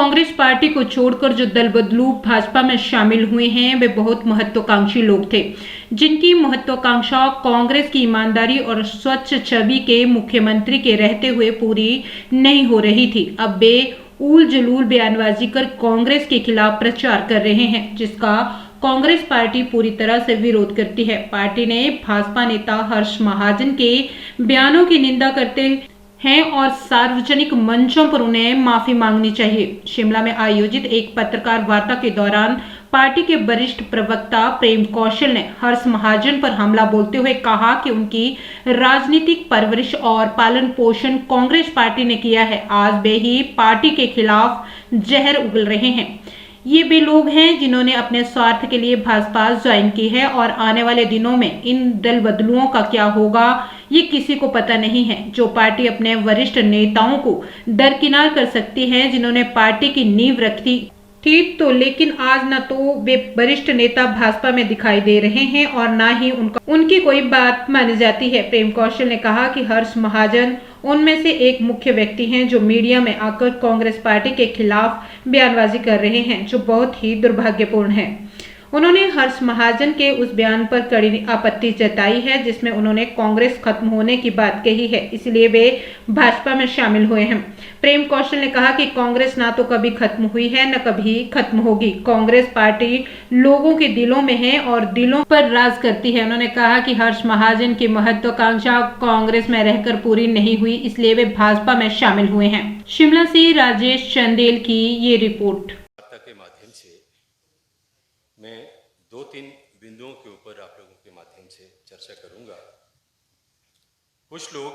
Congress party को छोड़कर जो दल बदलू भाजपा में शामिल हुए हैं वे बहुत महत्वाकांक्षी लोग थे, जिनकी महत्वाकांक्षा कांग्रेस की ईमानदारी और स्वच्छ छवि के मुख्यमंत्री के रहते हुए पूरी नहीं हो रही थी। अब वे उल जलूल बयानबाजी कर कांग्रेस के खिलाफ प्रचार कर रहे हैं, जिसका कांग्रेस पार्टी पूरी तरह से विरोध करती है। पार्टी ने भाजपा नेता हर्ष महाजन के बयानों की निंदा करते हैं और सार्वजनिक मंचों पर उन्हें माफी मांगनी चाहिए। शिमला में आयोजित एक पत्रकार वार्ता के दौरान पार्टी के वरिष्ठ प्रवक्ता प्रेम कौशल ने हर्ष महाजन पर हमला बोलते हुए कहा कि उनकी राजनीतिक परवरिश और पालन पोषण कांग्रेस पार्टी ने किया है। आज वे ही पार्टी के खिलाफ जहर उगल रहे हैं। ये वे लोग हैं जिन्होंने अपने स्वार्थ के लिए भाजपा ज्वाइन की है और आने वाले दिनों में इन दल बदलुओं का क्या होगा ये किसी को पता नहीं है। जो पार्टी अपने वरिष्ठ नेताओं को दरकिनार कर सकती है, जिन्होंने पार्टी की नींव रखी थी, तो लेकिन आज न तो वे वरिष्ठ नेता भाजपा में दिखाई दे रहे हैं और न ही उनकी कोई बात मानी जाती है। प्रेम कौशल ने कहा कि हर्ष महाजन उनमें से एक मुख्य व्यक्ति हैं जो मीडिया में आकर कांग्रेस पार्टी के खिलाफ बयानबाजी कर रहे हैं, जो बहुत ही दुर्भाग्यपूर्ण है। उन्होंने हर्ष महाजन के उस बयान पर कड़ी आपत्ति जताई है जिसमें उन्होंने कांग्रेस खत्म होने की बात कही है, इसलिए वे भाजपा में शामिल हुए हैं। प्रेम कौशल ने कहा कि कांग्रेस ना तो कभी खत्म हुई है न कभी खत्म होगी। कांग्रेस पार्टी लोगों के दिलों में है और दिलों पर राज करती है। उन्होंने कहा कि हर्ष महाजन की महत्वाकांक्षा कांग्रेस में रहकर पूरी नहीं हुई, इसलिए वे भाजपा में शामिल हुए हैं। शिमला से राजेश चंदेल की ये रिपोर्ट। के माध्यम से मैं 2-3 बिंदुओं के ऊपर आप लोगों के माध्यम से चर्चा करूंगा। कुछ लोग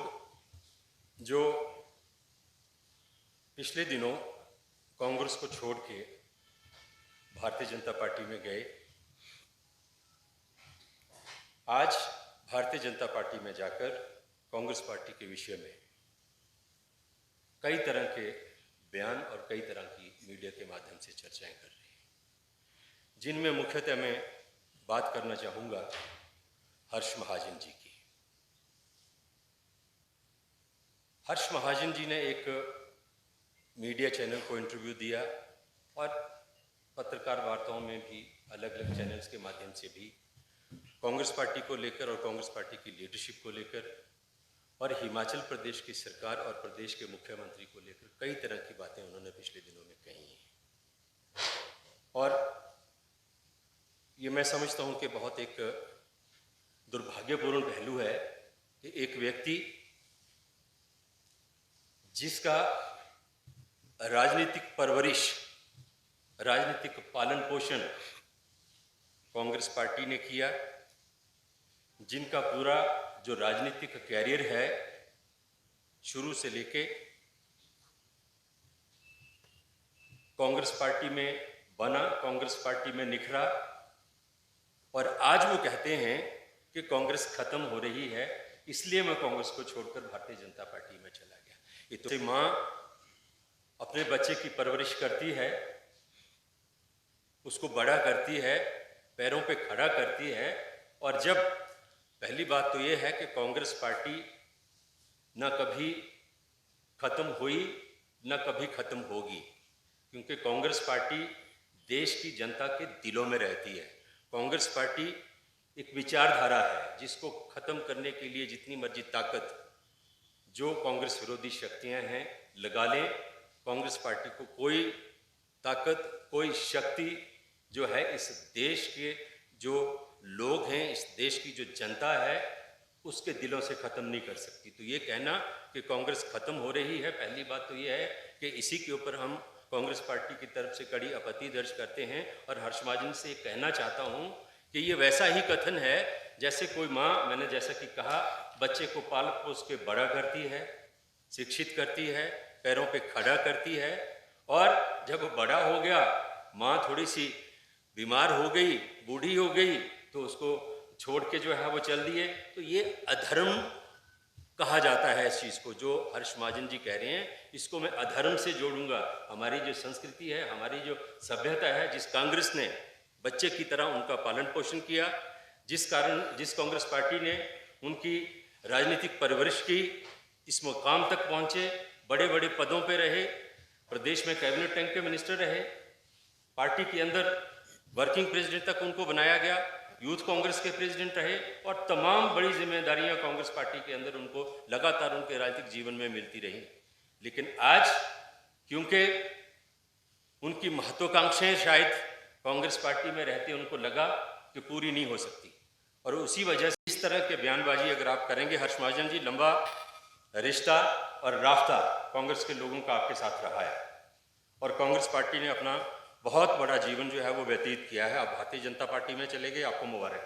जो पिछले दिनों कांग्रेस को छोड़ के भारतीय जनता पार्टी में गए, आज भारतीय जनता पार्टी में जाकर कांग्रेस पार्टी के विषय में कई तरह के बयान और कई तरह की मीडिया के माध्यम से चर्चाएं कर रहे हैं, जिनमें मुख्यतः मैं बात करना चाहूँगा हर्ष महाजन जी की। हर्ष महाजन जी ने एक मीडिया चैनल को इंटरव्यू दिया और पत्रकार वार्ताओं में भी अलग अलग चैनल्स के माध्यम से भी कांग्रेस पार्टी को लेकर और कांग्रेस पार्टी की लीडरशिप को लेकर और हिमाचल प्रदेश की सरकार और प्रदेश के मुख्यमंत्री को लेकर कई तरह की बातें उन्होंने पिछले दिनों में कही हैं। और ये मैं समझता हूं कि बहुत एक दुर्भाग्यपूर्ण पहलू है कि एक व्यक्ति जिसका राजनीतिक परवरिश, राजनीतिक पालन पोषण कांग्रेस पार्टी ने किया, जिनका पूरा जो राजनीतिक कैरियर है शुरू से लेके कांग्रेस पार्टी में बना, कांग्रेस पार्टी में निखरा, और आज वो कहते हैं कि कांग्रेस खत्म हो रही है, इसलिए मैं कांग्रेस को छोड़कर भारतीय जनता पार्टी में चला गया। ये तो माँ अपने बच्चे की परवरिश करती है, उसको बड़ा करती है, पैरों पे खड़ा करती है, और जब पहली बात तो ये है कि कांग्रेस पार्टी न कभी खत्म हुई न कभी खत्म होगी, क्योंकि कांग्रेस पार्टी देश की जनता के दिलों में रहती है। कांग्रेस पार्टी एक विचारधारा है जिसको खत्म करने के लिए जितनी मर्जी ताकत जो कांग्रेस विरोधी शक्तियां हैं लगा लें, कांग्रेस पार्टी को कोई ताकत, कोई शक्ति जो है इस देश के जो लोग हैं, इस देश की जो जनता है, उसके दिलों से ख़त्म नहीं कर सकती। तो ये कहना कि कांग्रेस ख़त्म हो रही है, पहली बात तो ये है कि इसी के ऊपर हम कांग्रेस पार्टी की तरफ से कड़ी आपत्ति दर्ज करते हैं। और हर्ष महाजन से कहना चाहता हूँ कि ये वैसा ही कथन है जैसे कोई माँ, मैंने जैसा कि कहा, बच्चे को पाल पोस के बड़ा करती है, शिक्षित करती है, पैरों पे खड़ा करती है, और जब बड़ा हो गया, माँ थोड़ी सी बीमार हो गई, बूढ़ी हो गई, तो उसको छोड़ के जो है वो चल दिए। तो ये अधर्म कहा जाता है इस चीज़ को, जो हर्ष महाजन जी कह रहे हैं, इसको मैं अधर्म से जोड़ूंगा। हमारी जो संस्कृति है, हमारी जो सभ्यता है, जिस कांग्रेस ने बच्चे की तरह उनका पालन पोषण किया, जिस कांग्रेस पार्टी ने उनकी राजनीतिक परवरिश की, इस मुकाम तक पहुँचे, बड़े बड़े पदों पे रहे, प्रदेश में कैबिनेट रैंक के मिनिस्टर रहे, पार्टी के अंदर वर्किंग प्रेसिडेंट तक उनको बनाया गया, यूथ कांग्रेस के प्रेसिडेंट रहे और तमाम बड़ी जिम्मेदारियां कांग्रेस पार्टी के अंदर उनको लगातार उनके राजनीतिक जीवन में मिलती रही। लेकिन आज क्योंकि उनकी महत्वाकांक्षाएं शायद कांग्रेस पार्टी में रहते उनको लगा कि पूरी नहीं हो सकती, और उसी वजह से इस तरह के बयानबाजी अगर आप करेंगे, हर्ष महाजन जी, लंबा रिश्ता और राफ्ता कांग्रेस के लोगों का आपके साथ रहा है और कांग्रेस पार्टी ने अपना बहुत बड़ा जीवन जो है वो व्यतीत किया है। आप भारतीय जनता पार्टी में चले गए, आपको मुबारक।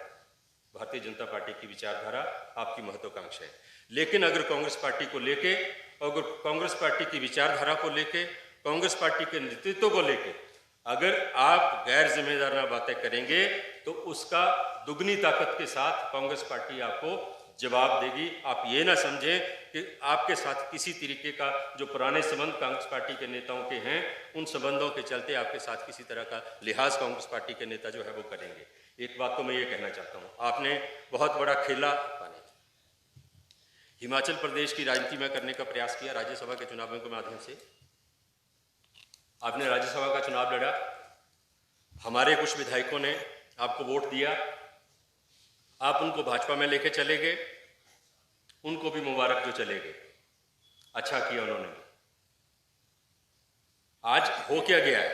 भारतीय जनता पार्टी की विचारधारा आपकी महत्वाकांक्षा है, लेकिन अगर कांग्रेस पार्टी को लेके, अगर कांग्रेस पार्टी की विचारधारा को लेके, कांग्रेस पार्टी के नेतृत्व को लेके अगर आप गैर जिम्मेदाराना बातें करेंगे तो उसका दुगनी ताकत के साथ कांग्रेस पार्टी आपको जवाब देगी। आप ये ना समझें कि आपके साथ किसी तरीके का जो पुराने संबंध कांग्रेस पार्टी के नेताओं के हैं, उन संबंधों के चलते आपके साथ किसी तरह का लिहाज कांग्रेस पार्टी के नेता जो है वो करेंगे। एक बात तो मैं ये कहना चाहता हूँ, आपने बहुत बड़ा खेला हिमाचल प्रदेश की राजनीति में करने का प्रयास किया। राज्यसभा के चुनावों के माध्यम से आपने राज्यसभा का चुनाव लड़ा, हमारे कुछ विधायकों ने आपको वोट दिया, आप उनको भाजपा में लेके चले गए, उनको भी मुबारक जो चले गए, अच्छा किया उन्होंने। आज हो क्या गया है,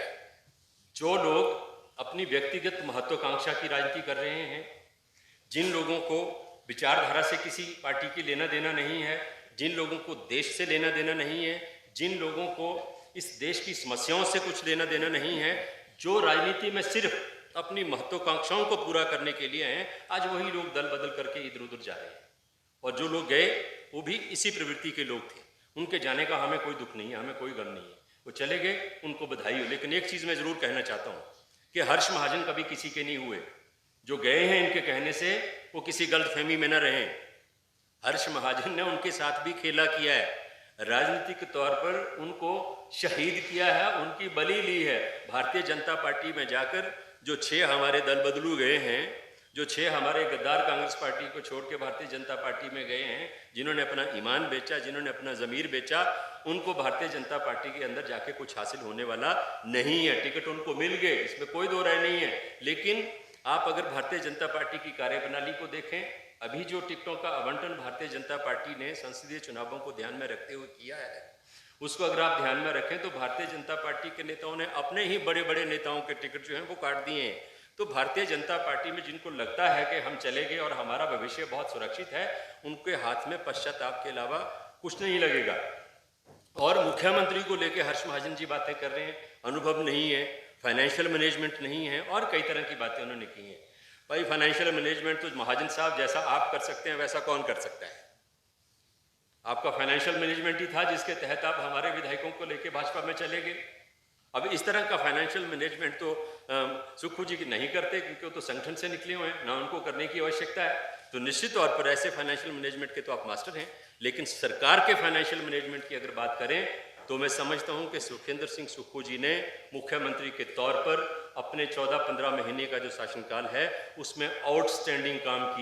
जो लोग अपनी व्यक्तिगत महत्वाकांक्षा की राजनीति कर रहे हैं, जिन लोगों को विचारधारा से किसी पार्टी की लेना देना नहीं है, जिन लोगों को देश से लेना देना नहीं है, जिन लोगों को इस देश की समस्याओं से कुछ लेना देना नहीं है, जो राजनीति में सिर्फ अपनी महत्वाकांक्षाओं को पूरा करने के लिए हैं, आज वही लोग दल बदल करके इधर उधर जा रहे हैं। और जो लोग गए वो भी इसी प्रवृत्ति के लोग थे, उनके जाने का हमें कोई दुख नहीं है, हमें कोई गम नहीं है, वो चले गए, उनको बधाई हो। लेकिन एक चीज़ मैं ज़रूर कहना चाहता हूँ कि हर्ष महाजन कभी किसी के नहीं हुए। जो गए हैं इनके कहने से वो किसी गलतफहमी में न रहें। हर्ष महाजन ने उनके साथ भी खेला किया है, राजनीतिक तौर पर उनको शहीद किया है, उनकी बलि ली है। भारतीय जनता पार्टी में जाकर जो 6 हमारे दल बदलू गए हैं, जो 6 हमारे गद्दार कांग्रेस पार्टी को छोड़ के भारतीय जनता पार्टी में गए हैं, जिन्होंने अपना ईमान बेचा, जिन्होंने अपना ज़मीर बेचा, उनको भारतीय जनता पार्टी के अंदर जाके कुछ हासिल होने वाला नहीं है। टिकट उनको मिल गए, इसमें कोई दो राय नहीं है। लेकिन आप अगर भारतीय जनता पार्टी की कार्यप्रणाली को देखें, अभी जो टिकटों का आवंटन भारतीय जनता पार्टी ने संसदीय चुनावों को ध्यान में रखते हुए किया है, उसको अगर आप ध्यान में रखें तो भारतीय जनता पार्टी के नेताओं ने अपने ही बड़े बड़े नेताओं के टिकट जो हैं वो काट दिए हैं। तो भारतीय जनता पार्टी में जिनको लगता है कि हम चले गए और हमारा भविष्य बहुत सुरक्षित है, उनके हाथ में पश्चाताप के अलावा कुछ नहीं लगेगा। और मुख्यमंत्री को लेकर हर्ष महाजन जी बातें कर रहे हैं, अनुभव नहीं है, फाइनेंशियल मैनेजमेंट नहीं है और कई तरह की बातें उन्होंने की हैं। भाई फाइनेंशियल मैनेजमेंट तो महाजन साहब जैसा आप कर सकते हैं वैसा कौन कर सकता है? आपका फाइनेंशियल मैनेजमेंट ही था जिसके तहत आप हमारे विधायकों को लेकर भाजपा में चले गए। अब इस तरह का फाइनेंशियल मैनेजमेंट तो सुक्खू जी नहीं करते, क्योंकि वो तो संगठन से निकले हुए हैं, ना उनको करने की आवश्यकता है। तो निश्चित तौर पर ऐसे फाइनेंशियल मैनेजमेंट के तो आप मास्टर हैं। लेकिन सरकार के फाइनेंशियल मैनेजमेंट की अगर बात करें तो मैं समझता हूं कि सुखविंदर सिंह सुक्खू जी ने मुख्यमंत्री के तौर पर अपने 14-15 महीने का जो शासनकाल है उसमें आउटस्टैंडिंग काम किया